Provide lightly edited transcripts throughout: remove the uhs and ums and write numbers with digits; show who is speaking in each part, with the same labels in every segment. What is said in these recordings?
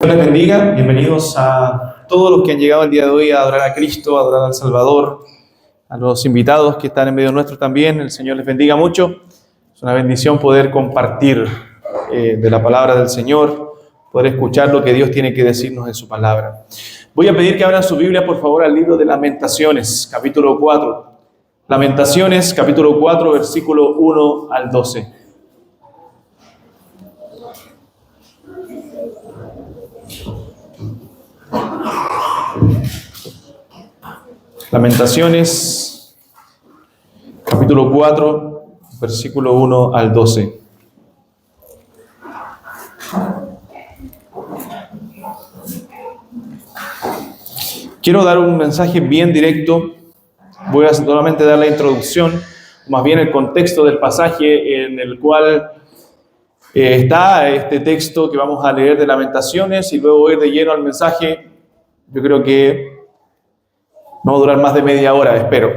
Speaker 1: Dios les bendiga, bienvenidos a todos los que han llegado el día de hoy a adorar a Cristo, a adorar al Salvador, a los invitados que están en medio nuestro también. El Señor les bendiga mucho. Es una bendición poder compartir de la palabra del Señor, poder escuchar lo que Dios tiene que decirnos en su palabra. Voy a pedir que abran su Biblia, por favor, al libro de Lamentaciones, capítulo 4. Lamentaciones, capítulo 4, versículo 1 al 12. Lamentaciones, capítulo 4, versículo 1 al 12. Quiero dar un mensaje bien directo. Voy a solamente dar la introducción, más bien el contexto del pasaje en el cual está este texto que vamos a leer de Lamentaciones, y luego ir de lleno al mensaje. Yo creo que no va a durar más de media hora, espero.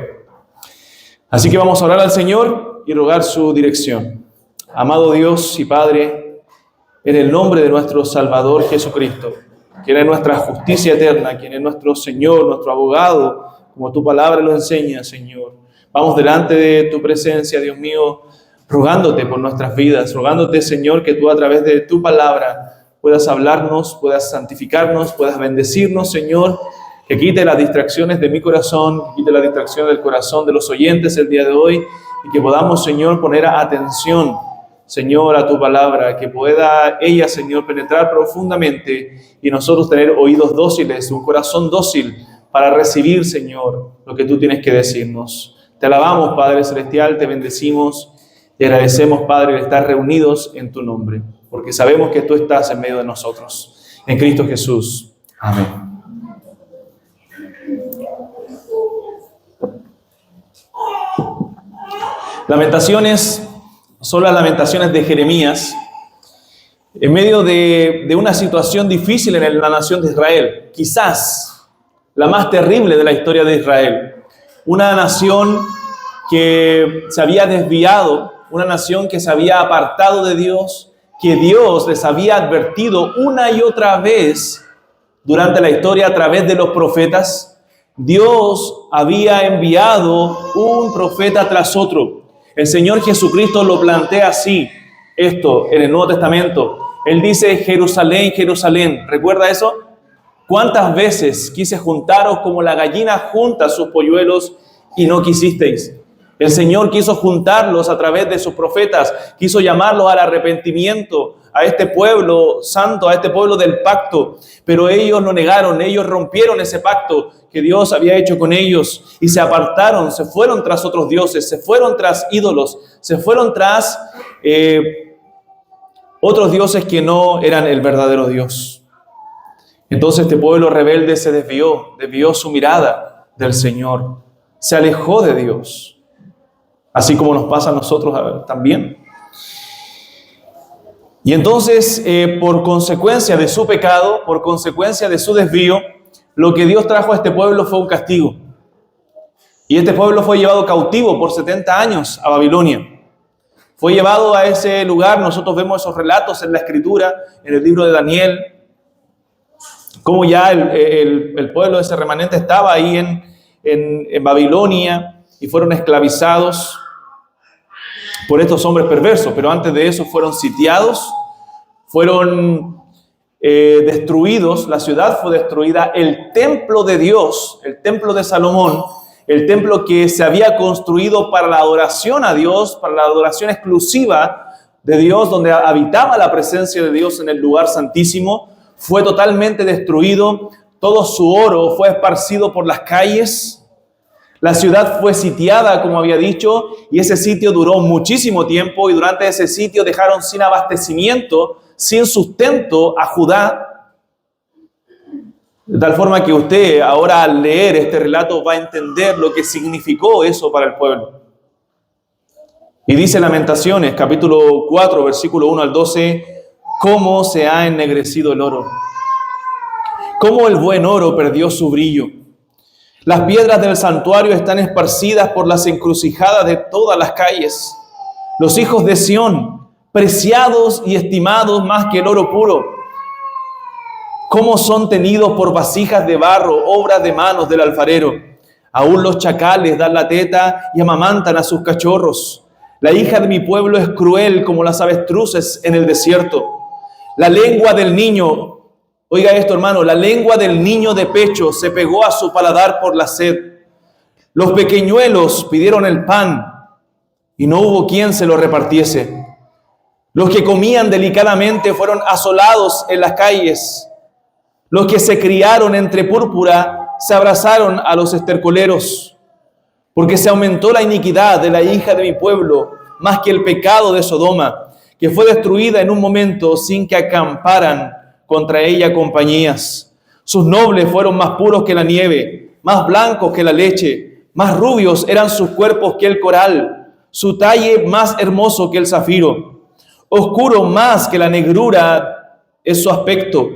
Speaker 1: Así que vamos a orar al Señor y rogar su dirección. Amado Dios y Padre, en el nombre de nuestro Salvador Jesucristo, quien es nuestra justicia eterna, quien es nuestro Señor, nuestro abogado, como tu palabra lo enseña, Señor. Vamos delante de tu presencia, Dios mío, rogándote por nuestras vidas, rogándote, Señor, que tú a través de tu palabra puedas hablarnos, puedas santificarnos, puedas bendecirnos, Señor, que quite las distracciones de mi corazón, que quite las distracciones del corazón de los oyentes el día de hoy, y que podamos, Señor, poner atención, Señor, a tu palabra, que pueda ella, Señor, penetrar profundamente y nosotros tener oídos dóciles, un corazón dócil para recibir, Señor, lo que tú tienes que decirnos. Te alabamos, Padre Celestial, te bendecimos y agradecemos, Padre, de estar reunidos en tu nombre, porque sabemos que tú estás en medio de nosotros. En Cristo Jesús. Amén. Lamentaciones son las lamentaciones de Jeremías en medio de una situación difícil en la nación de Israel, quizás la más terrible de la historia de Israel. Una nación que se había desviado, una nación que se había apartado de Dios, que Dios les había advertido una y otra vez durante la historia a través de los profetas. Dios había enviado un profeta tras otro. El Señor Jesucristo lo plantea así, esto en el Nuevo Testamento. Él dice: Jerusalén, Jerusalén. ¿Recuerda eso? ¿Cuántas veces quise juntaros como la gallina junta sus polluelos y no quisisteis? El Señor quiso juntarlos a través de sus profetas, quiso llamarlos al arrepentimiento, a este pueblo santo, a este pueblo del pacto, pero ellos lo negaron, ellos rompieron ese pacto que Dios había hecho con ellos y se apartaron, se fueron tras otros dioses, se fueron tras ídolos, se fueron tras otros dioses que no eran el verdadero Dios. Entonces este pueblo rebelde se desvió su mirada del Señor, se alejó de Dios, así como nos pasa a nosotros también. Y entonces, por consecuencia de su pecado, por consecuencia de su desvío, lo que Dios trajo a este pueblo fue un castigo. Y este pueblo fue llevado cautivo por 70 años a Babilonia. Fue llevado a ese lugar. Nosotros vemos esos relatos en la Escritura, en el libro de Daniel, cómo ya el pueblo de ese remanente estaba ahí en Babilonia y fueron esclavizados por estos hombres perversos, pero antes de eso fueron sitiados, fueron destruidos, la ciudad fue destruida, el templo de Dios, el templo de Salomón, el templo que se había construido para la adoración a Dios, para la adoración exclusiva de Dios, donde habitaba la presencia de Dios en el lugar santísimo, fue totalmente destruido, todo su oro fue esparcido por las calles. La ciudad fue sitiada, como había dicho, y ese sitio duró muchísimo tiempo, y durante ese sitio dejaron sin abastecimiento, sin sustento a Judá. De tal forma que usted ahora al leer este relato va a entender lo que significó eso para el pueblo. Y dice Lamentaciones, capítulo 4, versículo 1 al 12, cómo se ha ennegrecido el oro, cómo el buen oro perdió su brillo. Las piedras del santuario están esparcidas por las encrucijadas de todas las calles. Los hijos de Sión, preciados y estimados más que el oro puro, cómo son tenidos por vasijas de barro, obras de manos del alfarero. Aún los chacales dan la teta y amamantan a sus cachorros. La hija de mi pueblo es cruel como las avestruces en el desierto. La lengua del niño, oiga esto hermano, la lengua del niño de pecho se pegó a su paladar por la sed. Los pequeñuelos pidieron el pan y no hubo quien se lo repartiese. Los que comían delicadamente fueron asolados en las calles. Los que se criaron entre púrpura se abrazaron a los estercoleros, porque se aumentó la iniquidad de la hija de mi pueblo más que el pecado de Sodoma, que fue destruida en un momento sin que acamparan contra ella compañías. Sus nobles fueron más puros que la nieve, más blancos que la leche, más rubios eran sus cuerpos que el coral, su talle más hermoso que el zafiro. Oscuro más que la negrura es su aspecto.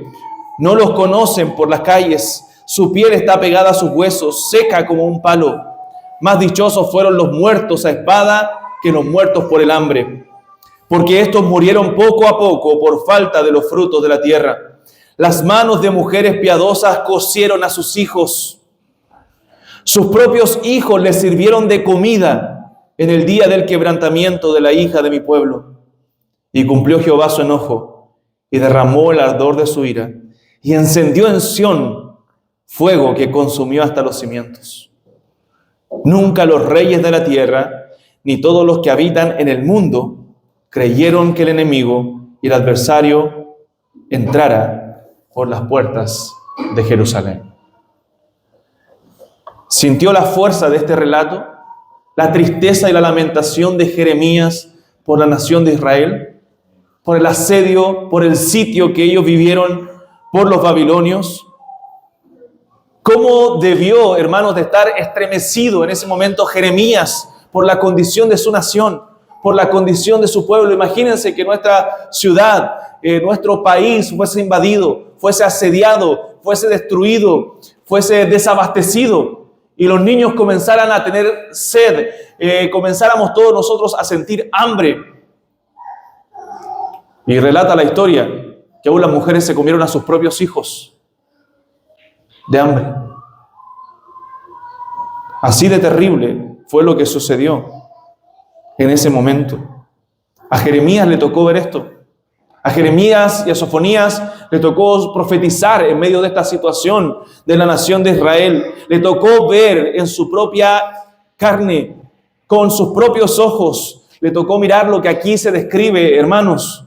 Speaker 1: No los conocen por las calles. Su piel está pegada a sus huesos, seca como un palo. Más dichosos fueron los muertos a espada que los muertos por el hambre, porque estos murieron poco a poco por falta de los frutos de la tierra. Las manos de mujeres piadosas cocieron a sus hijos. Sus propios hijos les sirvieron de comida en el día del quebrantamiento de la hija de mi pueblo. Y cumplió Jehová su enojo y derramó el ardor de su ira y encendió en Sión fuego que consumió hasta los cimientos. Nunca los reyes de la tierra, ni todos los que habitan en el mundo, creyeron que el enemigo y el adversario entrara por las puertas de Jerusalén. ¿Sintió la fuerza de este relato? La tristeza y la lamentación de Jeremías por la nación de Israel, por el asedio, por el sitio que ellos vivieron por los babilonios. ¿Cómo debió, hermanos, de estar estremecido en ese momento Jeremías por la condición de su nación, por la condición de su pueblo? Imagínense que nuestra ciudad, nuestro país fuese invadido, fuese asediado, fuese destruido, fuese desabastecido y los niños comenzaran a tener sed, comenzáramos todos nosotros a sentir hambre. Y relata la historia que aún las mujeres se comieron a sus propios hijos de hambre. Así de terrible fue lo que sucedió en ese momento. A Jeremías le tocó ver esto. A Jeremías y a Sofonías le tocó profetizar en medio de esta situación de la nación de Israel. Le tocó ver en su propia carne, con sus propios ojos. Le tocó mirar lo que aquí se describe, hermanos.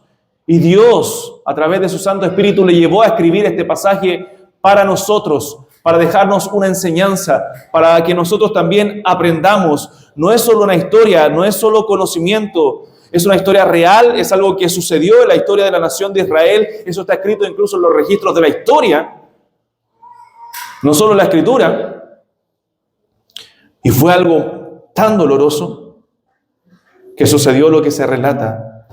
Speaker 1: Y Dios, a través de su Santo Espíritu, le llevó a escribir este pasaje para nosotros, para dejarnos una enseñanza, para que nosotros también aprendamos. No es solo una historia, no es solo conocimiento, es una historia real, es algo que sucedió en la historia de la nación de Israel. Eso está escrito incluso en los registros de la historia, no solo en la escritura. Y fue algo tan doloroso que sucedió lo que se relata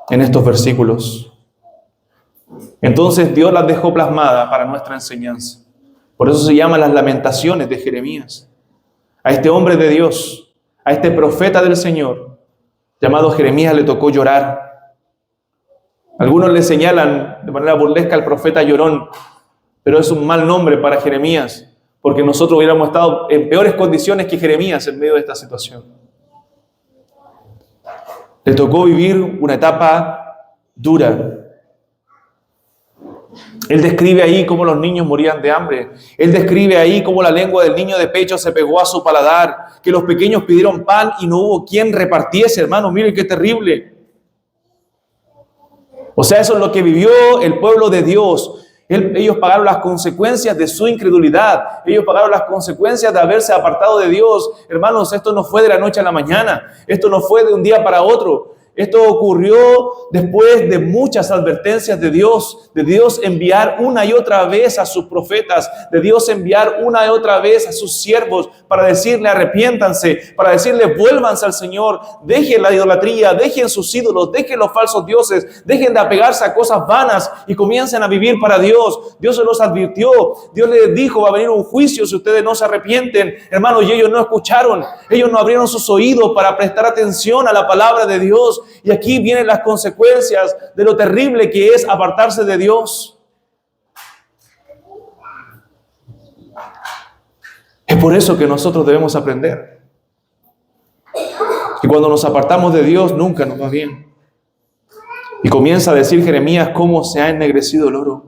Speaker 1: en estos versículos. Entonces Dios las dejó plasmadas para nuestra enseñanza. Por eso se llaman las lamentaciones de Jeremías. A este hombre de Dios, a este profeta del Señor, llamado Jeremías, le tocó llorar. Algunos le señalan de manera burlesca al profeta llorón, pero es un mal nombre para Jeremías, porque nosotros hubiéramos estado en peores condiciones que Jeremías en medio de esta situación. Le tocó vivir una etapa dura. Él describe ahí cómo los niños morían de hambre. Él describe ahí cómo la lengua del niño de pecho se pegó a su paladar, que los pequeños pidieron pan y no hubo quien repartiese, hermano. Miren qué terrible. O sea, eso es lo que vivió el pueblo de Dios. Ellos pagaron las consecuencias de su incredulidad. Ellos pagaron las consecuencias de haberse apartado de Dios. Hermanos, esto no fue de la noche a la mañana. Esto no fue de un día para otro. Esto ocurrió después de muchas advertencias de Dios enviar una y otra vez a sus profetas, de Dios enviar una y otra vez a sus siervos para decirle arrepiéntanse, para decirle vuélvanse al Señor, dejen la idolatría, dejen sus ídolos, dejen los falsos dioses, dejen de apegarse a cosas vanas y comiencen a vivir para Dios. Dios se los advirtió, Dios les dijo va a venir un juicio si ustedes no se arrepienten, hermanos, y ellos no escucharon, ellos no abrieron sus oídos para prestar atención a la palabra de Dios. Y aquí vienen las consecuencias de lo terrible que es apartarse de Dios. por eso que nosotros debemos aprender que cuando nos apartamos de Dios nunca nos va bien. Y comienza a decir Jeremías cómo se ha ennegrecido el oro,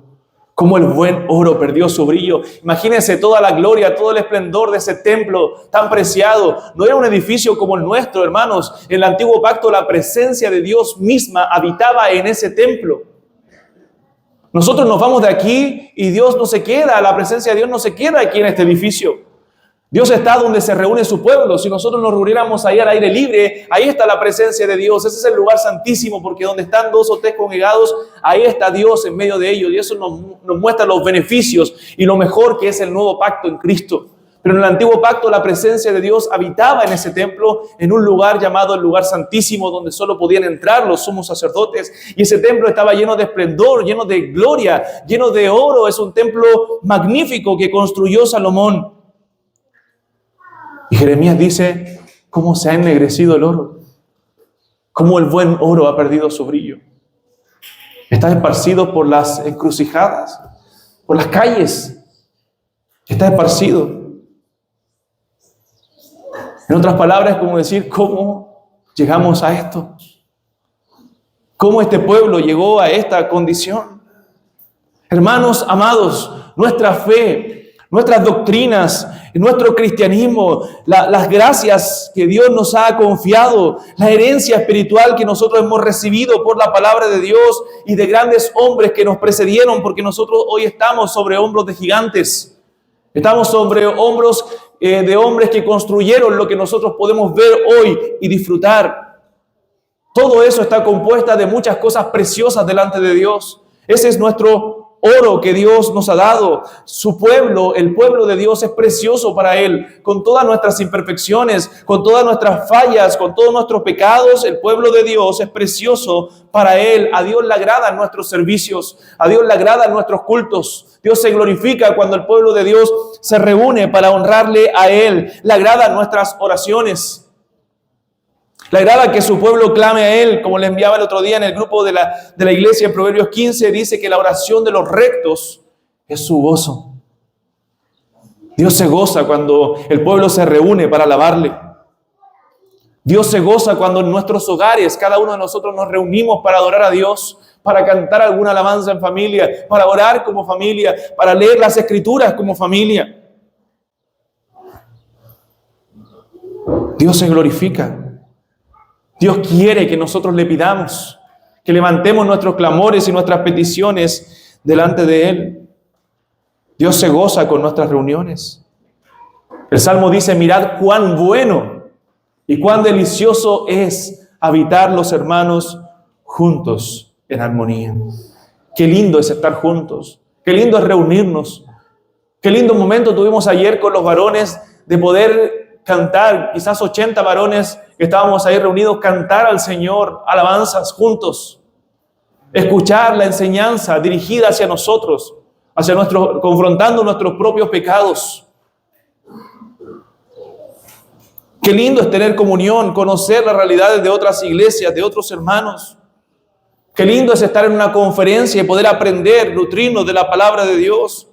Speaker 1: cómo el buen oro perdió su brillo. Imagínense toda la gloria, todo el esplendor de ese templo tan preciado. No era un edificio como el nuestro, hermanos. En el antiguo pacto la presencia de Dios misma habitaba en ese templo. Nosotros nos vamos de aquí y Dios no se queda, la presencia de Dios no se queda aquí en este edificio. Dios está donde se reúne su pueblo. Si nosotros nos reuniéramos ahí al aire libre, ahí está la presencia de Dios. Ese es el lugar santísimo, porque donde están 2 o 3 congregados, ahí está Dios en medio de ellos. Y eso nos muestra los beneficios y lo mejor que es el nuevo pacto en Cristo. Pero en el antiguo pacto la presencia de Dios habitaba en ese templo, en un lugar llamado el lugar santísimo, donde solo podían entrar los sumos sacerdotes. Y ese templo estaba lleno de esplendor, lleno de gloria, lleno de oro. Es un templo magnífico que construyó Salomón. Y Jeremías dice cómo se ha ennegrecido el oro, cómo el buen oro ha perdido su brillo. Está esparcido por las encrucijadas, por las calles. Está esparcido. En otras palabras, es como decir, ¿cómo llegamos a esto? ¿Cómo este pueblo llegó a esta condición? Hermanos amados, nuestra fe, nuestras doctrinas, nuestro cristianismo, las gracias que Dios nos ha confiado, la herencia espiritual que nosotros hemos recibido por la palabra de Dios y de grandes hombres que nos precedieron, porque nosotros hoy estamos sobre hombros de gigantes. Estamos sobre hombros de hombres que construyeron lo que nosotros podemos ver hoy y disfrutar. Todo eso está compuesto de muchas cosas preciosas delante de Dios. Ese es nuestro oro que Dios nos ha dado. Su pueblo, el pueblo de Dios, es precioso para Él. Con todas nuestras imperfecciones, con todas nuestras fallas, con todos nuestros pecados, el pueblo de Dios es precioso para Él. A Dios le agradan nuestros servicios, a Dios le agradan nuestros cultos. Dios se glorifica cuando el pueblo de Dios se reúne para honrarle a Él. Le agradan nuestras oraciones. Le agrada que su pueblo clame a Él, como le enviaba el otro día en el grupo de la iglesia en Proverbios 15, dice que la oración de los rectos es su gozo. Dios se goza cuando el pueblo se reúne para alabarle. Dios se goza cuando en nuestros hogares, cada uno de nosotros nos reunimos para adorar a Dios, para cantar alguna alabanza en familia, para orar como familia, para leer las Escrituras como familia. Dios se glorifica. Dios quiere que nosotros le pidamos, que levantemos nuestros clamores y nuestras peticiones delante de Él. Dios se goza con nuestras reuniones. El Salmo dice, mirad cuán bueno y cuán delicioso es habitar los hermanos juntos en armonía. Qué lindo es estar juntos, qué lindo es reunirnos. Qué lindo momento tuvimos ayer con los varones de poder cantar, quizás 80 varones que estábamos ahí reunidos, cantar al Señor alabanzas juntos, escuchar la enseñanza dirigida hacia nosotros, confrontando nuestros propios pecados. Qué lindo es tener comunión, conocer las realidades de otras iglesias, de otros hermanos. Qué lindo es estar en una conferencia y poder aprender, nutrirnos de la palabra de Dios.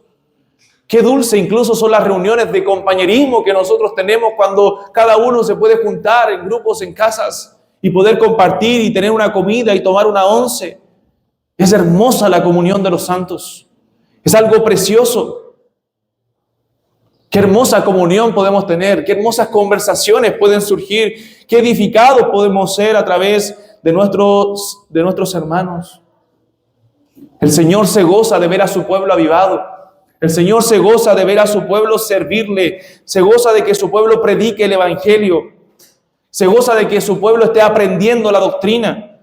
Speaker 1: Qué dulce incluso son las reuniones de compañerismo que nosotros tenemos cuando cada uno se puede juntar en grupos, en casas y poder compartir y tener una comida y tomar una once. Es hermosa la comunión de los santos. Es algo precioso. Qué hermosa comunión podemos tener, qué hermosas conversaciones pueden surgir, qué edificados podemos ser a través de nuestros hermanos. El Señor se goza de ver a su pueblo avivado. El Señor se goza de ver a su pueblo servirle. Se goza de que su pueblo predique el evangelio. Se goza de que su pueblo esté aprendiendo la doctrina.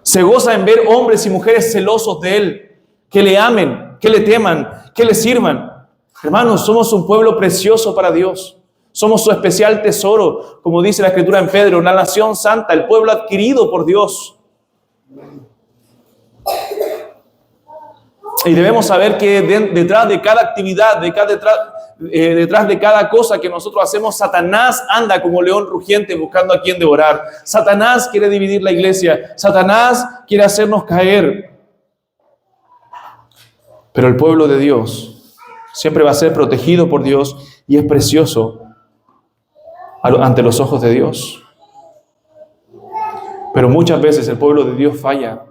Speaker 1: Se goza en ver hombres y mujeres celosos de Él, que le amen, que le teman, que le sirvan. Hermanos, somos un pueblo precioso para Dios. Somos su especial tesoro, como dice la Escritura en Pedro, la nación santa, el pueblo adquirido por Dios. Y debemos saber que detrás de cada actividad, detrás de cada cosa que nosotros hacemos, Satanás anda como león rugiente buscando a quien devorar. Satanás quiere dividir la iglesia. Satanás quiere hacernos caer. Pero el pueblo de Dios siempre va a ser protegido por Dios y es precioso ante los ojos de Dios. Pero muchas veces el pueblo de Dios falla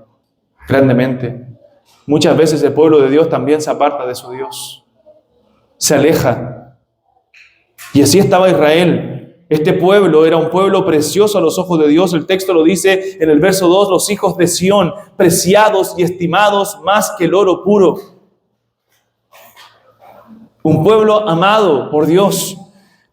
Speaker 1: grandemente. Muchas veces el pueblo de Dios también se aparta de su Dios, se aleja. Y así estaba Israel. Este pueblo era un pueblo precioso a los ojos de Dios. El texto lo dice en el verso 2, los hijos de Sión, preciados y estimados más que el oro puro. Un pueblo amado por Dios,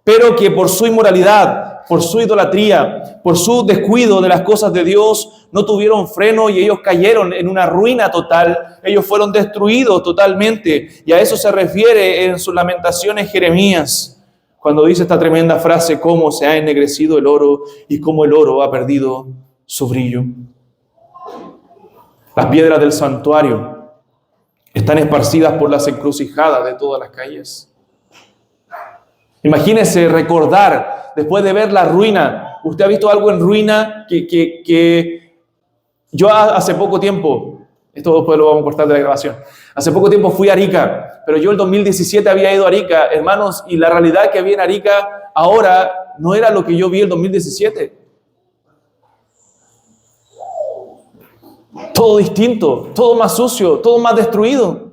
Speaker 1: pero que por su inmoralidad, por su idolatría, por su descuido de las cosas de Dios, no tuvieron freno y ellos cayeron en una ruina total. Ellos fueron destruidos totalmente. Y a eso se refiere en sus lamentaciones Jeremías, cuando dice esta tremenda frase, cómo se ha ennegrecido el oro y cómo el oro ha perdido su brillo. Las piedras del santuario están esparcidas por las encrucijadas de todas las calles. Imagínese recordar, después de ver la ruina. ¿Usted ha visto algo en ruina que yo hace poco tiempo, esto después lo vamos a cortar de la grabación, hace poco tiempo fui a Arica, pero yo el 2017 había ido a Arica, hermanos, y la realidad que había en Arica ahora no era lo que yo vi el 2017. Todo distinto, todo más sucio, todo más destruido.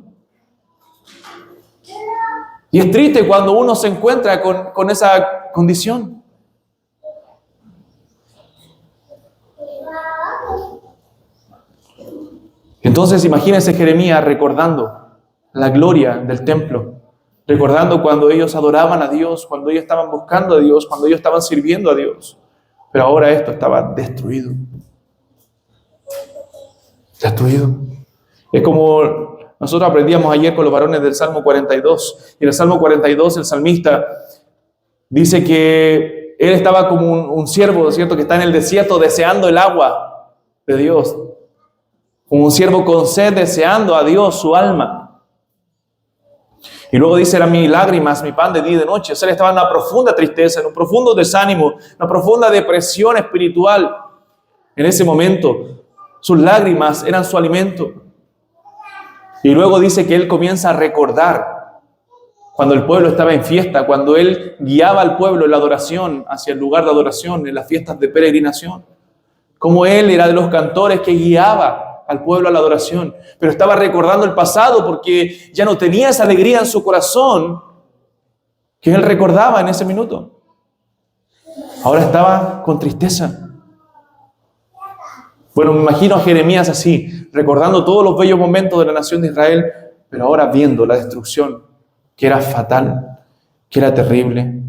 Speaker 1: Y es triste cuando uno se encuentra con esa condición. Entonces imagínense Jeremías recordando la gloria del templo, recordando cuando ellos adoraban a Dios, cuando ellos estaban buscando a Dios, cuando ellos estaban sirviendo a Dios. Pero ahora esto estaba destruido. Destruido. Es como nosotros aprendíamos ayer con los varones del Salmo 42. Y en el Salmo 42 el salmista dice que él estaba como un siervo, ¿cierto?, que está en el desierto deseando el agua de Dios. Como un siervo con sed deseando a Dios su alma. Y luego dice, eran mis lágrimas, mi pan de día y de noche. O sea, él estaba en una profunda tristeza, en un profundo desánimo, una profunda depresión espiritual. En ese momento, sus lágrimas eran su alimento. Y luego dice que él comienza a recordar cuando el pueblo estaba en fiesta, cuando él guiaba al pueblo en la adoración, hacia el lugar de adoración, en las fiestas de peregrinación. Como él era de los cantores que guiaba al pueblo a la adoración, pero estaba recordando el pasado porque ya no tenía esa alegría en su corazón que él recordaba en ese minuto. Ahora estaba con tristeza. Bueno, me imagino a Jeremías así, recordando todos los bellos momentos de la nación de Israel, pero ahora viendo la destrucción, que era fatal, que era terrible.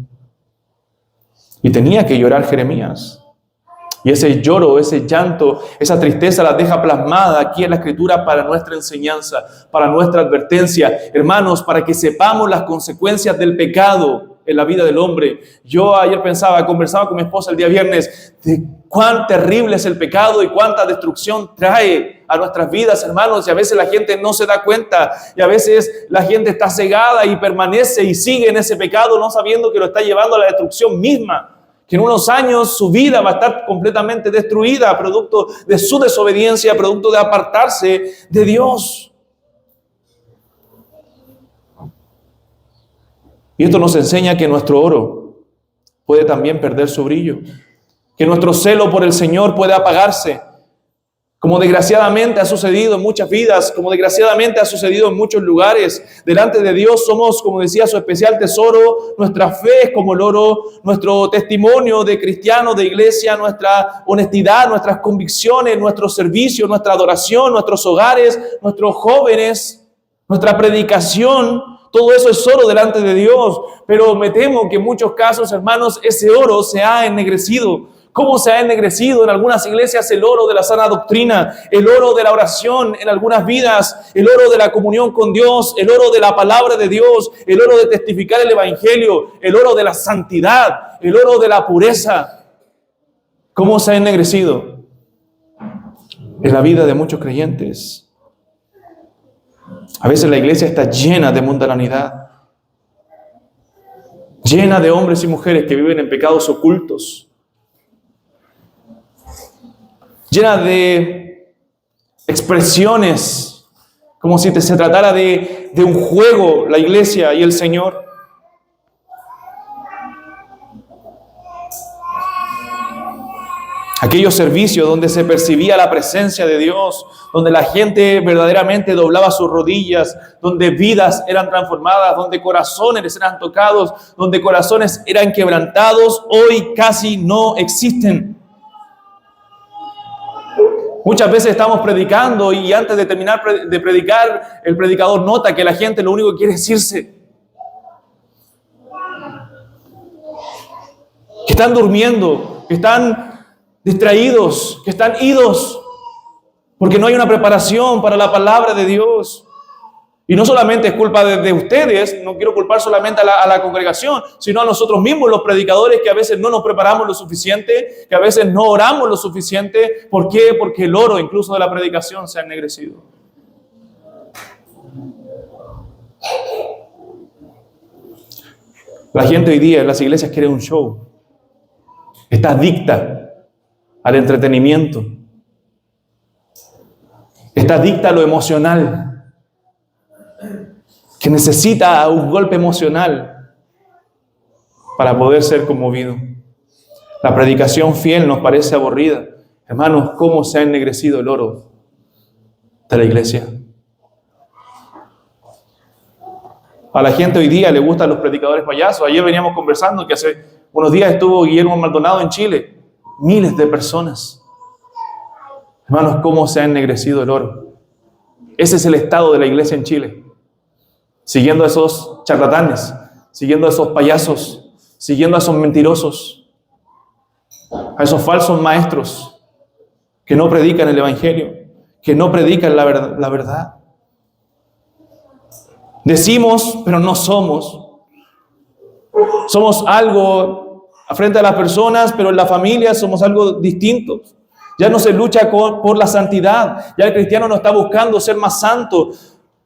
Speaker 1: Y tenía que llorar Jeremías. Y ese lloro, ese llanto, esa tristeza la deja plasmada aquí en la Escritura para nuestra enseñanza, para nuestra advertencia. Hermanos, para que sepamos las consecuencias del pecado en la vida del hombre. Yo ayer conversaba con mi esposa el día viernes, de cuán terrible es el pecado y cuánta destrucción trae a nuestras vidas, hermanos. Y a veces la gente no se da cuenta, y a veces la gente está cegada y permanece y sigue en ese pecado, no sabiendo que lo está llevando a la destrucción misma. Que en unos años su vida va a estar completamente destruida, producto de su desobediencia, producto de apartarse de Dios. Y esto nos enseña que nuestro oro puede también perder su brillo, que nuestro celo por el Señor puede apagarse, como desgraciadamente ha sucedido en muchas vidas, como desgraciadamente ha sucedido en muchos lugares. Delante de Dios somos, como decía, su especial tesoro. Nuestra fe es como el oro, nuestro testimonio de cristiano, de iglesia, nuestra honestidad, nuestras convicciones, nuestro servicio, nuestra adoración, nuestros hogares, nuestros jóvenes, nuestra predicación. Todo eso es oro delante de Dios. Pero me temo que en muchos casos, hermanos, ese oro se ha ennegrecido. ¿Cómo se ha ennegrecido en algunas iglesias el oro de la sana doctrina, el oro de la oración en algunas vidas, el oro de la comunión con Dios, el oro de la palabra de Dios, el oro de testificar el evangelio, el oro de la santidad, el oro de la pureza? ¿Cómo se ha ennegrecido en la vida de muchos creyentes? A veces la iglesia está llena de mundanalidad, llena de hombres y mujeres que viven en pecados ocultos, llena de expresiones como si se tratara de un juego la iglesia y el Señor. Aquellos servicios donde se percibía la presencia de Dios, donde la gente verdaderamente doblaba sus rodillas, donde vidas eran transformadas, donde corazones eran tocados, donde corazones eran quebrantados, hoy casi no existen. Muchas veces estamos predicando y antes de terminar de predicar, el predicador nota que la gente lo único que quiere es irse. Que están durmiendo, que están distraídos, que están idos, porque no hay una preparación para la palabra de Dios. Y no solamente es culpa de ustedes, no quiero culpar solamente a la congregación, sino a nosotros mismos, los predicadores, que a veces no nos preparamos lo suficiente, que a veces no oramos lo suficiente. ¿Por qué? Porque el oro incluso de la predicación se ha ennegrecido. La gente hoy día en las iglesias quiere un show. Está adicta al entretenimiento. Está adicta a lo emocional, que necesita un golpe emocional para poder ser conmovido. La predicación fiel nos parece aburrida. Hermanos, ¿cómo se ha ennegrecido el oro de la iglesia? A la gente hoy día le gustan los predicadores payasos. Ayer veníamos conversando que hace unos días estuvo Guillermo Maldonado en Chile. Miles de personas. Hermanos, ¿cómo se ha ennegrecido el oro? Ese es el estado de la iglesia en Chile. Siguiendo a esos charlatanes, siguiendo a esos payasos, siguiendo a esos mentirosos, a esos falsos maestros que no predican el evangelio, que no predican la verdad. Decimos, pero no somos. Somos algo frente a las personas, pero en la familia somos algo distintos. Ya no se lucha por la santidad. Ya el cristiano no está buscando ser más santo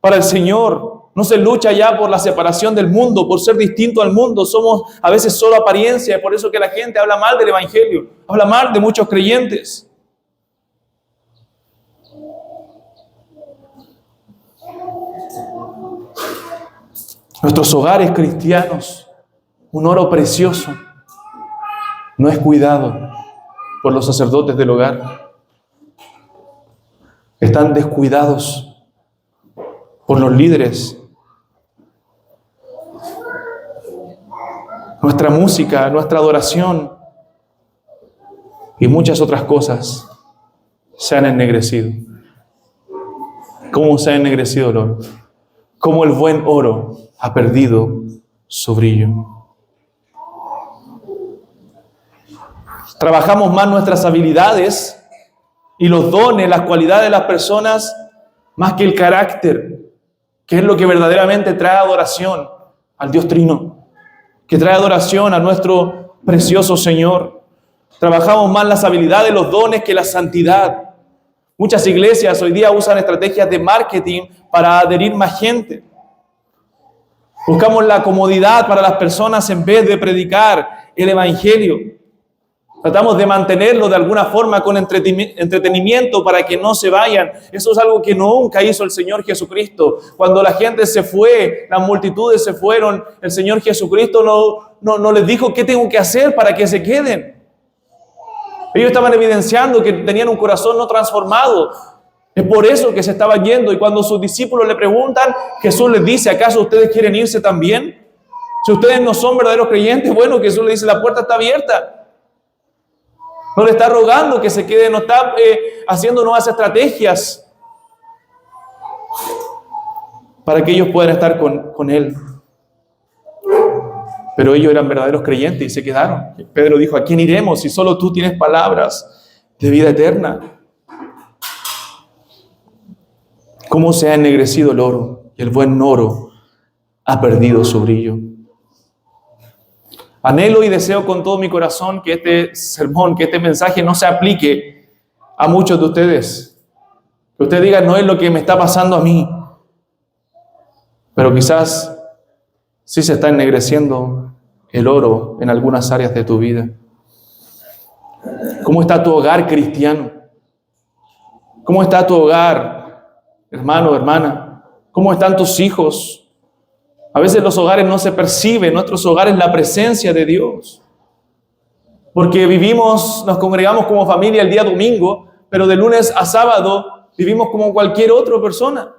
Speaker 1: para el Señor. No se lucha ya por la separación del mundo, por ser distinto al mundo. Somos a veces solo apariencia. Es por eso que la gente habla mal del evangelio, habla mal de muchos creyentes. Nuestros hogares cristianos, un oro precioso, no es cuidado por los sacerdotes del hogar. Están descuidados por los líderes. Nuestra música, nuestra adoración y muchas otras cosas se han ennegrecido. ¿Cómo se ha ennegrecido el oro? Cómo el buen oro ha perdido su brillo. Trabajamos más nuestras habilidades y los dones, las cualidades de las personas, más que el carácter, que es lo que verdaderamente trae adoración al Dios Trino, que trae adoración a nuestro precioso Señor. Trabajamos más las habilidades, los dones, que la santidad. Muchas iglesias hoy día usan estrategias de marketing para adherir más gente. Buscamos la comodidad para las personas en vez de predicar el evangelio. Tratamos de mantenerlo de alguna forma con entretenimiento para que no se vayan. Eso es algo que nunca hizo el Señor Jesucristo. Cuando la gente se fue, las multitudes se fueron, el Señor Jesucristo no les dijo qué tengo que hacer para que se queden. Ellos estaban evidenciando que tenían un corazón no transformado. Es por eso que se estaban yendo. Y cuando sus discípulos le preguntan, Jesús les dice, ¿acaso ustedes quieren irse también? Si ustedes no son verdaderos creyentes, bueno, Jesús les dice, la puerta está abierta. No le está rogando que se quede, no está haciendo nuevas estrategias para que ellos puedan estar con Él. Pero ellos eran verdaderos creyentes y se quedaron. Pedro dijo, ¿a quién iremos si solo tú tienes palabras de vida eterna? ¿Cómo se ha ennegrecido el oro? Y el buen oro ha perdido su brillo. Anhelo y deseo con todo mi corazón que este sermón, que este mensaje no se aplique a muchos de ustedes. Que ustedes digan, no es lo que me está pasando a mí. Pero quizás sí se está ennegreciendo el oro en algunas áreas de tu vida. ¿Cómo está tu hogar cristiano? ¿Cómo está tu hogar, hermano, hermana? ¿Cómo están tus hijos? A veces los hogares no se perciben, en nuestros hogares la presencia de Dios. Porque nos congregamos como familia el día domingo, pero de lunes a sábado vivimos como cualquier otra persona.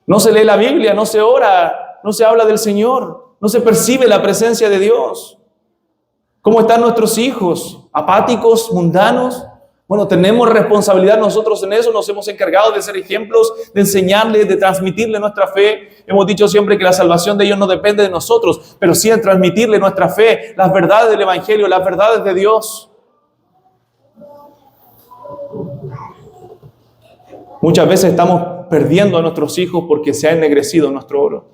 Speaker 1: No se lee la Biblia, no se ora, no se habla del Señor, no se percibe la presencia de Dios. ¿Cómo están nuestros hijos? ¿Apáticos, mundanos? Bueno, tenemos responsabilidad nosotros en eso, nos hemos encargado de ser ejemplos, de enseñarles, de transmitirle nuestra fe. Hemos dicho siempre que la salvación de ellos no depende de nosotros, pero sí en transmitirle nuestra fe, las verdades del Evangelio, las verdades de Dios. Muchas veces estamos perdiendo a nuestros hijos porque se ha ennegrecido nuestro oro.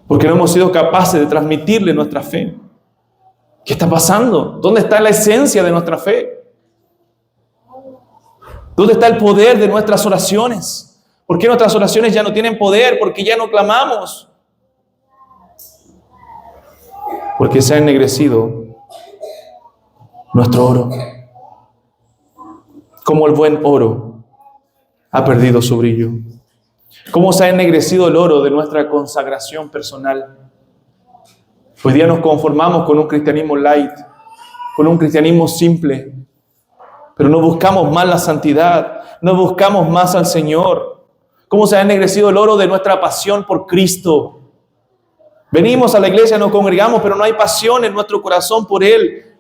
Speaker 1: Porque no hemos sido capaces de transmitirle nuestra fe. ¿Qué está pasando? ¿Dónde está la esencia de nuestra fe? ¿Dónde está el poder de nuestras oraciones? ¿Por qué nuestras oraciones ya no tienen poder? ¿Por qué ya no clamamos? Porque se ha ennegrecido nuestro oro. Como el buen oro ha perdido su brillo. ¿Cómo se ha ennegrecido el oro de nuestra consagración personal? Hoy día nos conformamos con un cristianismo light, con un cristianismo simple, pero no buscamos más la santidad, no buscamos más al Señor. ¿Cómo se ha ennegrecido el oro de nuestra pasión por Cristo? Venimos a la iglesia, nos congregamos, pero no hay pasión en nuestro corazón por Él.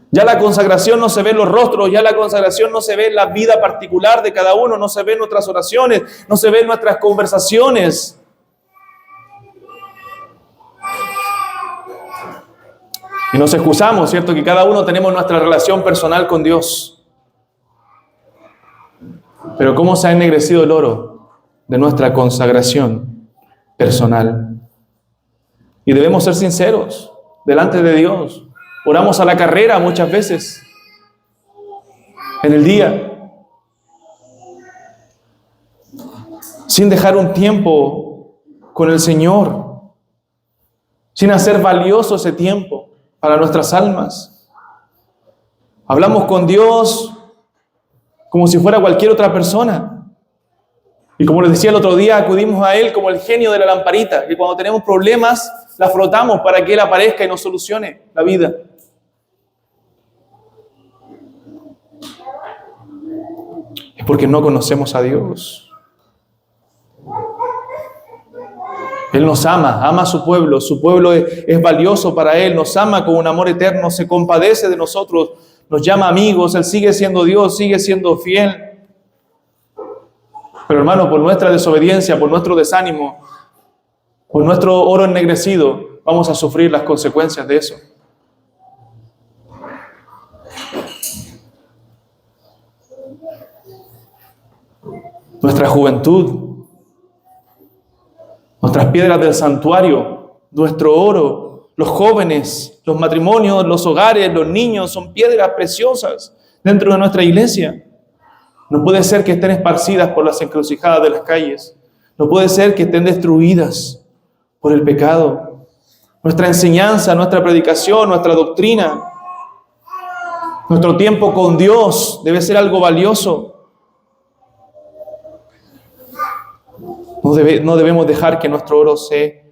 Speaker 1: Ya la consagración no se ve en los rostros, ya la consagración no se ve en la vida particular de cada uno, no se ve en nuestras oraciones, no se ve en nuestras conversaciones. Y nos excusamos, ¿cierto? Que cada uno tenemos nuestra relación personal con Dios. Pero ¿cómo se ha ennegrecido el oro de nuestra consagración personal? Y debemos ser sinceros delante de Dios. Oramos a la carrera muchas veces en el día, sin dejar un tiempo con el Señor, sin hacer valioso ese tiempo para nuestras almas. Hablamos con Dios como si fuera cualquier otra persona. Y como les decía el otro día, acudimos a Él como el genio de la lamparita, que cuando tenemos problemas, la frotamos para que Él aparezca y nos solucione la vida. Es porque no conocemos a Dios. Él nos ama a su pueblo es valioso para Él, nos ama con un amor eterno, se compadece de nosotros, nos llama amigos, Él sigue siendo Dios, sigue siendo fiel. Pero hermano, por nuestra desobediencia, por nuestro desánimo, por nuestro oro ennegrecido, vamos a sufrir las consecuencias de eso. Nuestra juventud, nuestras piedras del santuario, nuestro oro, los jóvenes, los matrimonios, los hogares, los niños, son piedras preciosas dentro de nuestra iglesia. No puede ser que estén esparcidas por las encrucijadas de las calles. No puede ser que estén destruidas por el pecado. Nuestra enseñanza, nuestra predicación, nuestra doctrina, nuestro tiempo con Dios debe ser algo valioso. No debemos dejar que nuestro oro se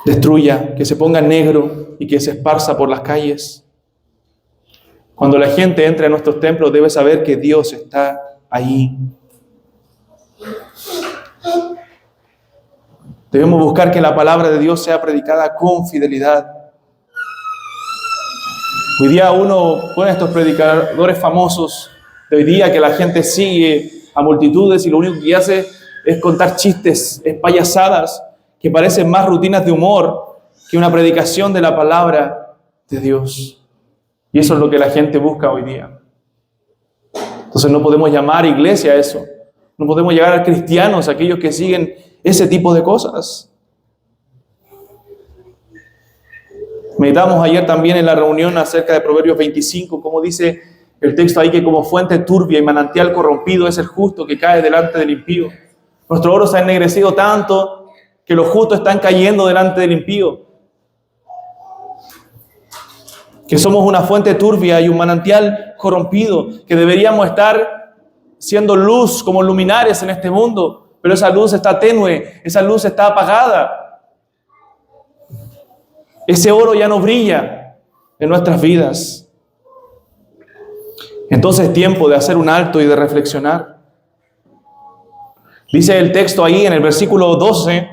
Speaker 1: destruya, que se ponga negro y que se esparza por las calles. Cuando la gente entra en nuestros templos debe saber que Dios está ahí. Debemos buscar que la palabra de Dios sea predicada con fidelidad. Hoy día uno pone a estos predicadores famosos de hoy día que la gente sigue a multitudes y lo único que hace es contar chistes, es payasadas que parecen más rutinas de humor que una predicación de la palabra de Dios. Y eso es lo que la gente busca hoy día. Entonces no podemos llamar iglesia a eso. No podemos llegar a cristianos, a aquellos que siguen ese tipo de cosas. Meditamos ayer también en la reunión acerca de Proverbios 25, como dice el texto ahí, que como fuente turbia y manantial corrompido es el justo que cae delante del impío. Nuestro oro se ha ennegrecido tanto que los justos están cayendo delante del impío. Que somos una fuente turbia y un manantial corrompido, que deberíamos estar siendo luz como luminares en este mundo, pero esa luz está tenue, esa luz está apagada. Ese oro ya no brilla en nuestras vidas. Entonces es tiempo de hacer un alto y de reflexionar. Dice el texto ahí en el versículo 12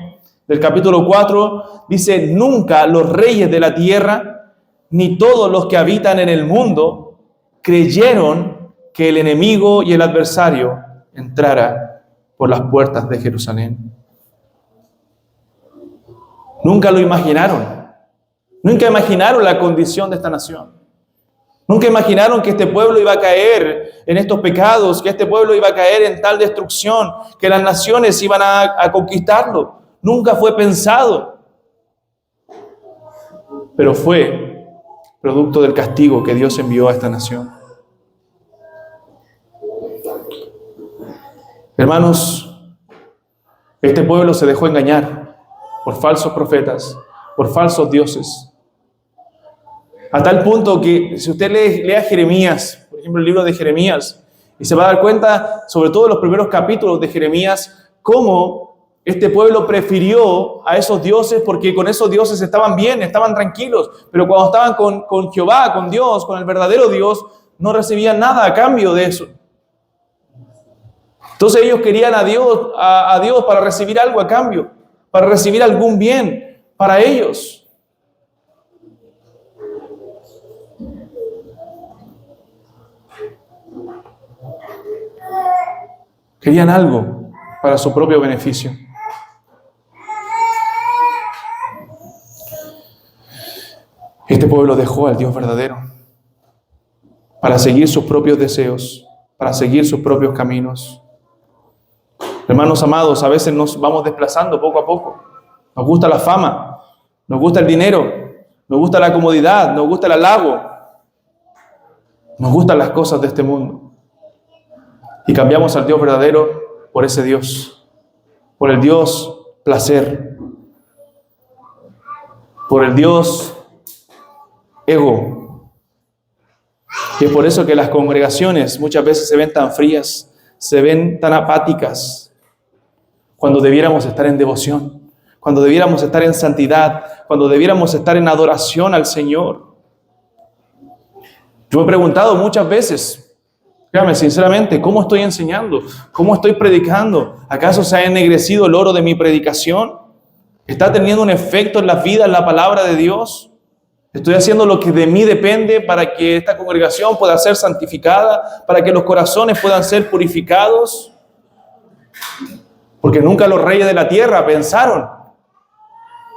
Speaker 1: del capítulo 4, dice: nunca los reyes de la tierra, ni todos los que habitan en el mundo, creyeron que el enemigo y el adversario entrara por las puertas de Jerusalén. Nunca lo imaginaron. Nunca imaginaron la condición de esta nación. Nunca imaginaron que este pueblo iba a caer en estos pecados, que este pueblo iba a caer en tal destrucción, que las naciones iban a conquistarlo. Nunca fue pensado. Pero fue producto del castigo que Dios envió a esta nación. Hermanos, este pueblo se dejó engañar por falsos profetas, por falsos dioses. A tal punto que si usted lea Jeremías, por ejemplo el libro de Jeremías, y se va a dar cuenta, sobre todo en los primeros capítulos de Jeremías, cómo este pueblo prefirió a esos dioses porque con esos dioses estaban bien, estaban tranquilos, pero cuando estaban con Jehová, con Dios, con el verdadero Dios, no recibían nada a cambio de eso. Entonces ellos querían a Dios para recibir algo a cambio, para recibir algún bien para ellos. Querían algo para su propio beneficio. Este pueblo dejó al Dios verdadero para seguir sus propios deseos, para seguir sus propios caminos. Hermanos amados, a veces nos vamos desplazando poco a poco. Nos gusta la fama, nos gusta el dinero, nos gusta la comodidad, nos gusta el halago, nos gustan las cosas de este mundo. Y cambiamos al Dios verdadero por ese Dios, por el Dios placer, por el Dios ego. Y es por eso que las congregaciones muchas veces se ven tan frías, se ven tan apáticas, cuando debiéramos estar en devoción, cuando debiéramos estar en santidad, cuando debiéramos estar en adoración al Señor. Yo me he preguntado muchas veces, créame sinceramente, ¿cómo estoy enseñando? ¿Cómo estoy predicando? ¿Acaso se ha ennegrecido el oro de mi predicación? ¿Está teniendo un efecto en las vidas la palabra de Dios? ¿Estoy haciendo lo que de mí depende para que esta congregación pueda ser santificada, para que los corazones puedan ser purificados? Porque nunca los reyes de la tierra pensaron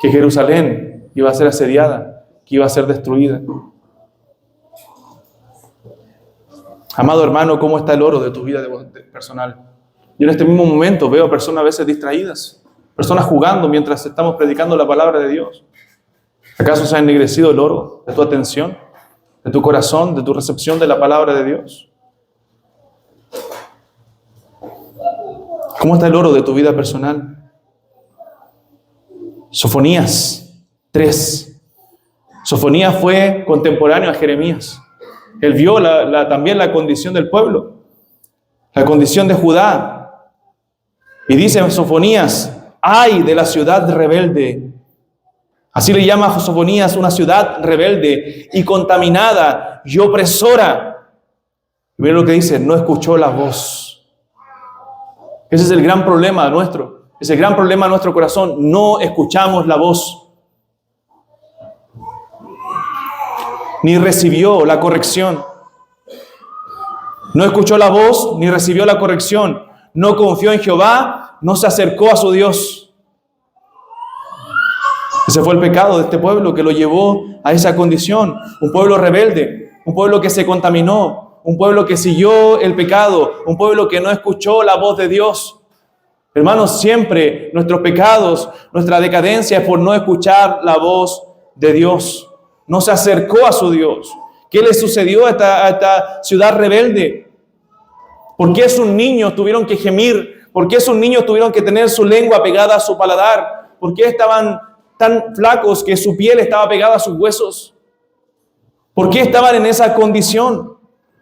Speaker 1: que Jerusalén iba a ser asediada, que iba a ser destruida. Amado hermano, ¿cómo está el oro de tu vida personal? Yo en este mismo momento veo a personas a veces distraídas, personas jugando mientras estamos predicando la palabra de Dios. ¿Acaso se ha ennegrecido el oro de tu atención, de tu corazón, de tu recepción de la palabra de Dios? ¿Cómo está el oro de tu vida personal? Sofonías 3. Sofonías fue contemporáneo a Jeremías. Él vio también la condición del pueblo, la condición de Judá. Y dice en Sofonías: ¡ay de la ciudad rebelde! Así le llama a Sofonías, una ciudad rebelde y contaminada y opresora. Y miren lo que dice: no escuchó la voz. Ese es el gran problema nuestro. Es el gran problema de nuestro corazón. No escuchamos la voz. Ni recibió la corrección. No escuchó la voz, ni recibió la corrección. No confió en Jehová, no se acercó a su Dios. Ese fue el pecado de este pueblo que lo llevó a esa condición. Un pueblo rebelde, un pueblo que se contaminó, un pueblo que siguió el pecado, un pueblo que no escuchó la voz de Dios. Hermanos, siempre nuestros pecados, nuestra decadencia es por no escuchar la voz de Dios. No se acercó a su Dios. ¿Qué le sucedió a esta ciudad rebelde? ¿Por qué esos niños tuvieron que gemir? ¿Por qué esos niños tuvieron que tener su lengua pegada a su paladar? ¿Por qué estaban tan flacos que su piel estaba pegada a sus huesos? ¿Por qué estaban en esa condición?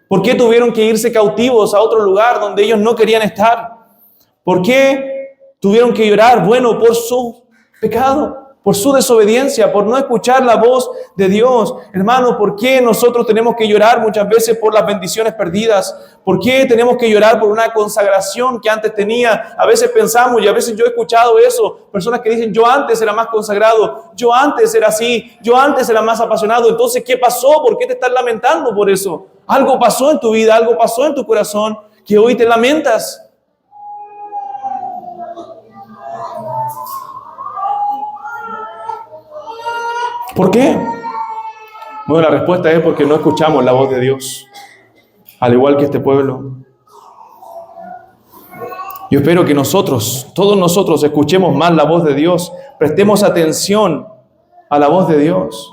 Speaker 1: ¿Por qué tuvieron que irse cautivos a otro lugar donde ellos no querían estar? ¿Por qué tuvieron que llorar? Bueno, por su pecado, por su desobediencia, por no escuchar la voz de Dios. Hermano, ¿por qué nosotros tenemos que llorar muchas veces por las bendiciones perdidas? ¿Por qué tenemos que llorar por una consagración que antes tenía? A veces pensamos, y a veces yo he escuchado eso, personas que dicen, yo antes era más consagrado, yo antes era así, yo antes era más apasionado. Entonces, ¿qué pasó? ¿Por qué te estás lamentando por eso? Algo pasó en tu vida, algo pasó en tu corazón que hoy te lamentas. ¿Por qué? Bueno, la respuesta es porque no escuchamos la voz de Dios, al igual que este pueblo. Yo espero que nosotros, todos nosotros, escuchemos más la voz de Dios, prestemos atención a la voz de Dios.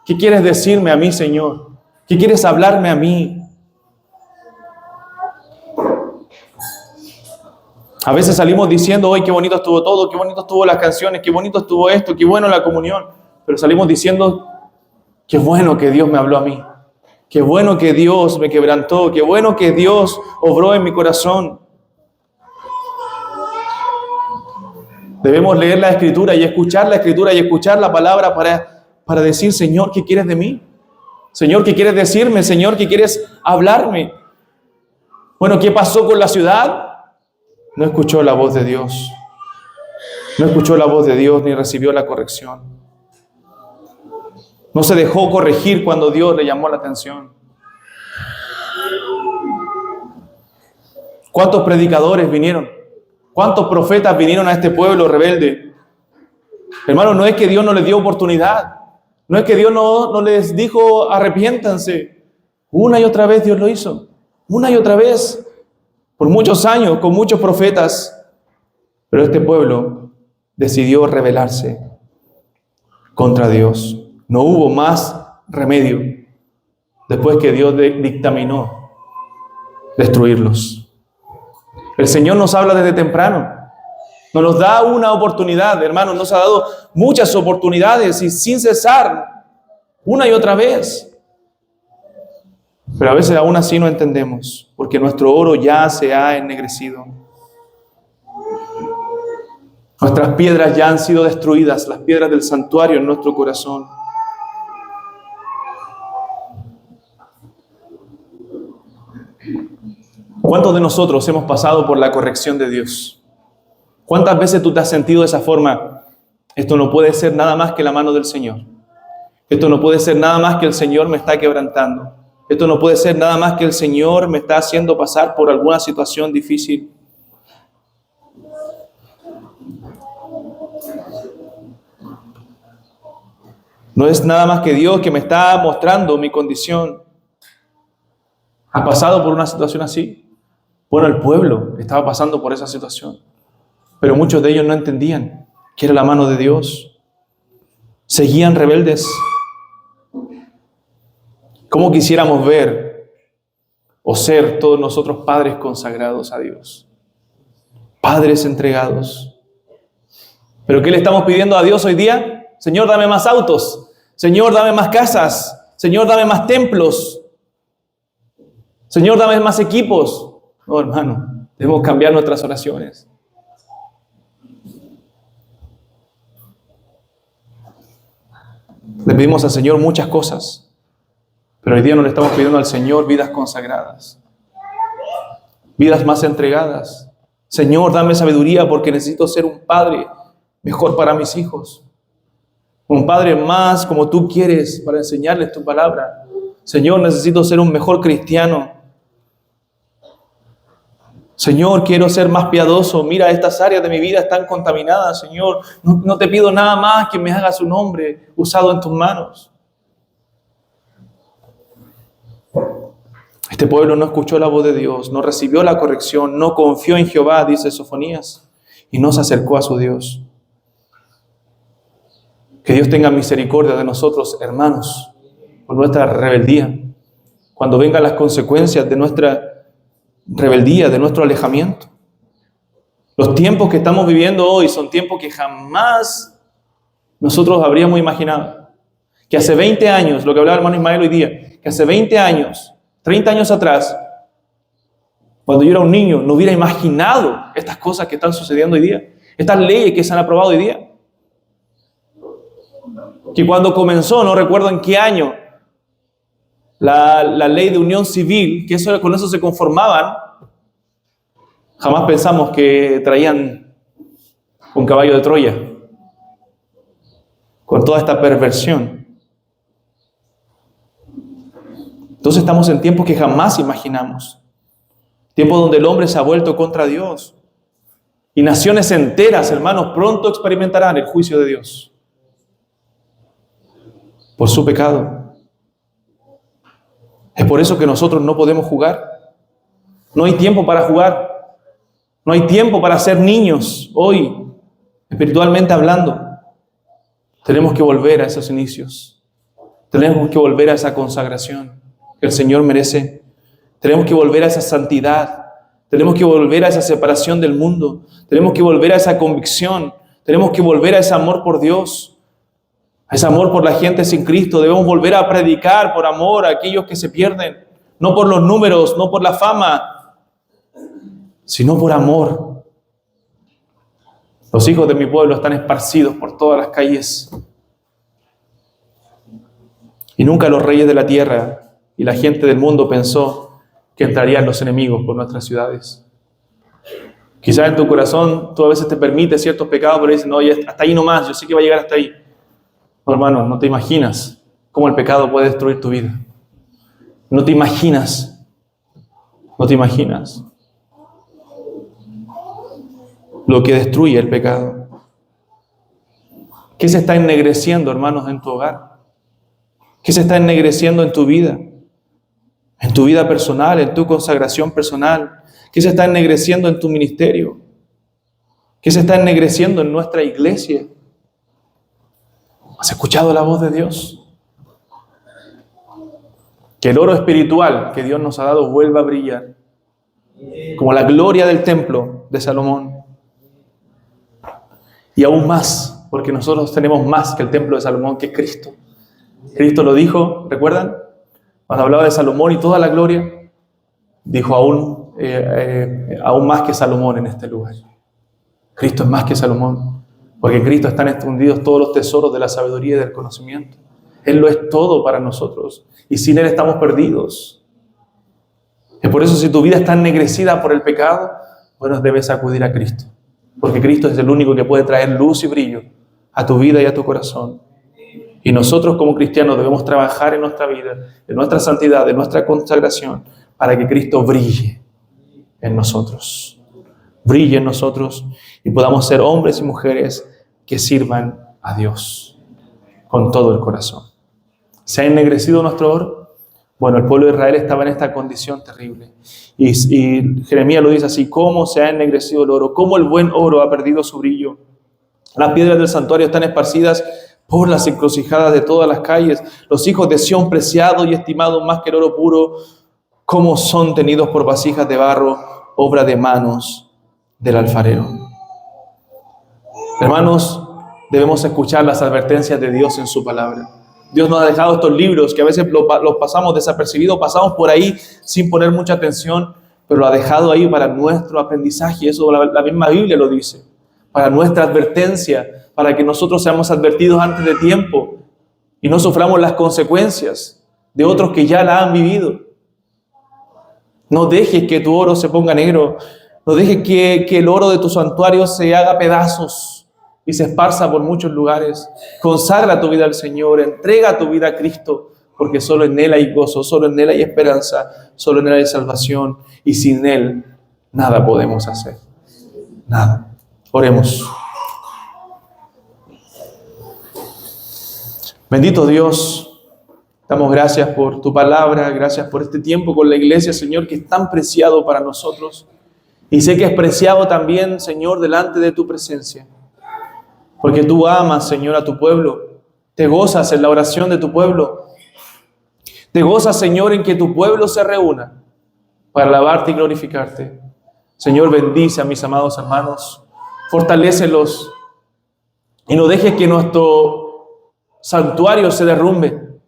Speaker 1: ¿Qué quieres decirme a mí, Señor? ¿Qué quieres hablarme a mí? A veces salimos diciendo, hoy qué bonito estuvo todo, qué bonito estuvo las canciones, qué bonito estuvo esto, qué bueno la comunión. Pero salimos diciendo, qué bueno que Dios me habló a mí. Qué bueno que Dios me quebrantó. Qué bueno que Dios obró en mi corazón. Debemos leer la Escritura y escuchar la Escritura y escuchar la palabra para decir, Señor, ¿qué quieres de mí? Señor, ¿qué quieres decirme? Señor, ¿qué quieres hablarme? Bueno, ¿qué pasó con la ciudad? No escuchó la voz de Dios. No escuchó la voz de Dios ni recibió la corrección. No se dejó corregir cuando Dios le llamó la atención. ¿Cuántos predicadores vinieron? ¿Cuántos profetas vinieron a este pueblo rebelde? Hermano, no es que Dios no les dio oportunidad. No es que Dios no les dijo arrepiéntanse. Una y otra vez Dios lo hizo. Una y otra vez. Por muchos años, con muchos profetas. Pero este pueblo decidió rebelarse contra Dios. No hubo más remedio después que Dios dictaminó destruirlos. El Señor nos habla desde temprano. Nos da una oportunidad, hermanos. Nos ha dado muchas oportunidades y sin cesar, una y otra vez. Pero a veces aún así no entendemos, porque nuestro oro ya se ha ennegrecido. Nuestras piedras ya han sido destruidas, las piedras del santuario en nuestro corazón. ¿Cuántos de nosotros hemos pasado por la corrección de Dios? ¿Cuántas veces tú te has sentido de esa forma? Esto no puede ser nada más que la mano del Señor. Esto no puede ser nada más que el Señor me está quebrantando. Esto no puede ser nada más que el Señor me está haciendo pasar por alguna situación difícil. No es nada más que Dios que me está mostrando mi condición. ¿Has pasado por una situación así? Bueno, el pueblo estaba pasando por esa situación, pero muchos de ellos no entendían que era la mano de Dios. Seguían rebeldes. ¿Cómo quisiéramos ver o ser todos nosotros padres consagrados a Dios? Padres entregados. ¿Pero qué le estamos pidiendo a Dios hoy día? Señor, dame más autos. Señor, dame más casas. Señor, dame más templos. Señor, dame más equipos. No, hermano, debemos cambiar nuestras oraciones. Le pedimos al Señor muchas cosas, pero hoy día no le estamos pidiendo al Señor vidas consagradas, vidas más entregadas. Señor, dame sabiduría porque necesito ser un padre mejor para mis hijos. Un padre más como tú quieres para enseñarles tu palabra. Señor, necesito ser un mejor cristiano. Señor, quiero ser más piadoso. Mira, estas áreas de mi vida están contaminadas, Señor. No te pido nada más que me hagas un hombre usado en tus manos. Este pueblo no escuchó la voz de Dios, no recibió la corrección, no confió en Jehová, dice Sofonías, y no se acercó a su Dios. Que Dios tenga misericordia de nosotros, hermanos, por nuestra rebeldía. Cuando vengan las consecuencias de nuestra rebeldía, de nuestro alejamiento. Los tiempos que estamos viviendo hoy son tiempos que jamás nosotros habríamos imaginado. Que hace 20 años, lo que hablaba el hermano Ismael hoy día, que hace 20 años 30 años atrás, cuando yo era un niño, no hubiera imaginado estas cosas que están sucediendo hoy día, estas leyes que se han aprobado hoy día. Que cuando comenzó, no recuerdo en qué año, la ley de unión civil, que con eso se conformaban, jamás pensamos que traían un caballo de Troya, con toda esta perversión. Entonces estamos en tiempos que jamás imaginamos. Tiempos donde el hombre se ha vuelto contra Dios. Y naciones enteras, hermanos, pronto experimentarán el juicio de Dios por su pecado. Es por eso que nosotros no podemos jugar. No hay tiempo para jugar. No hay tiempo para ser niños hoy, espiritualmente hablando. Tenemos que volver a esos inicios. Tenemos que volver a esa consagración que el Señor merece. Tenemos que volver a esa santidad. Tenemos que volver a esa separación del mundo. Tenemos que volver a esa convicción. Tenemos que volver a ese amor por Dios. A ese amor por la gente sin Cristo. Debemos volver a predicar por amor a aquellos que se pierden. No por los números, no por la fama, sino por amor. Los hijos de mi pueblo están esparcidos por todas las calles. Y nunca los reyes de la tierra y la gente del mundo pensó que entrarían los enemigos por nuestras ciudades. Quizás en tu corazón tú a veces te permites ciertos pecados, pero dices, no, ya hasta ahí nomás, yo sé que va a llegar hasta ahí. No, hermano, no te imaginas cómo el pecado puede destruir tu vida. No te imaginas. No te imaginas lo que destruye el pecado. ¿Qué se está ennegreciendo, hermanos, en tu hogar? ¿Qué se está ennegreciendo en tu vida? En tu vida personal, en tu consagración personal. ¿Qué se está ennegreciendo en tu ministerio? ¿Qué se está ennegreciendo en nuestra iglesia? ¿Has escuchado la voz de Dios? Que el oro espiritual que Dios nos ha dado vuelva a brillar, como la gloria del templo de Salomón. Y aún más, porque nosotros tenemos más que el templo de Salomón, que es Cristo. Cristo lo dijo, ¿recuerdan? Cuando hablaba de Salomón y toda la gloria, dijo aún más que Salomón en este lugar. Cristo es más que Salomón, porque en Cristo están escondidos todos los tesoros de la sabiduría y del conocimiento. Él lo es todo para nosotros, y sin Él estamos perdidos. Es por eso, si tu vida está ennegrecida por el pecado, bueno, debes acudir a Cristo, porque Cristo es el único que puede traer luz y brillo a tu vida y a tu corazón. Y nosotros como cristianos debemos trabajar en nuestra vida, en nuestra santidad, en nuestra consagración, para que Cristo brille en nosotros. Brille en nosotros y podamos ser hombres y mujeres que sirvan a Dios con todo el corazón. ¿Se ha ennegrecido nuestro oro? Bueno, el pueblo de Israel estaba en esta condición terrible. Y Jeremías lo dice así: ¿cómo se ha ennegrecido el oro? ¿Cómo el buen oro ha perdido su brillo? Las piedras del santuario están esparcidas por las encrucijadas de todas las calles. Los hijos de Sión, preciados y estimados más que el oro puro, como son tenidos por vasijas de barro, obra de manos del alfarero. Hermanos, debemos escuchar las advertencias de Dios en su palabra. Dios nos ha dejado estos libros que a veces los pasamos desapercibidos, pasamos por ahí sin poner mucha atención, pero lo ha dejado ahí para nuestro aprendizaje. Eso la misma Biblia lo dice, para nuestra advertencia, para que nosotros seamos advertidos antes de tiempo y no suframos las consecuencias de otros que ya la han vivido. No dejes que tu oro se ponga negro, no dejes que el oro de tu santuario se haga pedazos y se esparza por muchos lugares. Consagra tu vida al Señor, entrega tu vida a Cristo, porque solo en Él hay gozo, solo en Él hay esperanza, solo en Él hay salvación, y sin Él nada podemos hacer. Nada. Oremos. Bendito Dios, damos gracias por tu palabra, gracias por este tiempo con la iglesia, Señor, que es tan preciado para nosotros. Y sé que es preciado también, Señor, delante de tu presencia. Porque tú amas, Señor, a tu pueblo. Te gozas en la oración de tu pueblo. Te gozas, Señor, en que tu pueblo se reúna para alabarte y glorificarte. Señor, bendice a mis amados hermanos. Fortalécelos. Y no dejes que nuestro santuario se derrumbe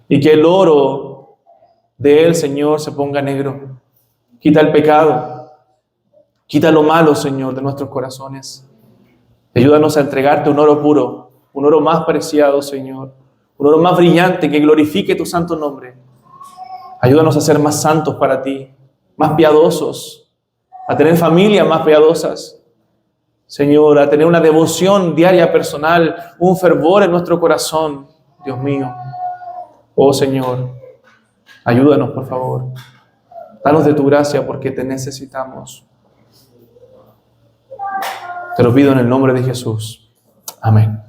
Speaker 1: y que el oro de él, Señor, se ponga negro. Quita el pecado. Quita lo malo, Señor, de nuestros corazones. Ayúdanos a entregarte un oro puro, un oro más preciado, Señor. Un oro más brillante que glorifique tu santo nombre. Ayúdanos a ser más santos para ti, más piadosos, a tener familias más piadosas. Señor, a tener una devoción diaria personal, un fervor en nuestro corazón, Dios mío. Oh Señor, ayúdanos por favor. Danos de tu gracia porque te necesitamos. Te lo pido en el nombre de Jesús. Amén.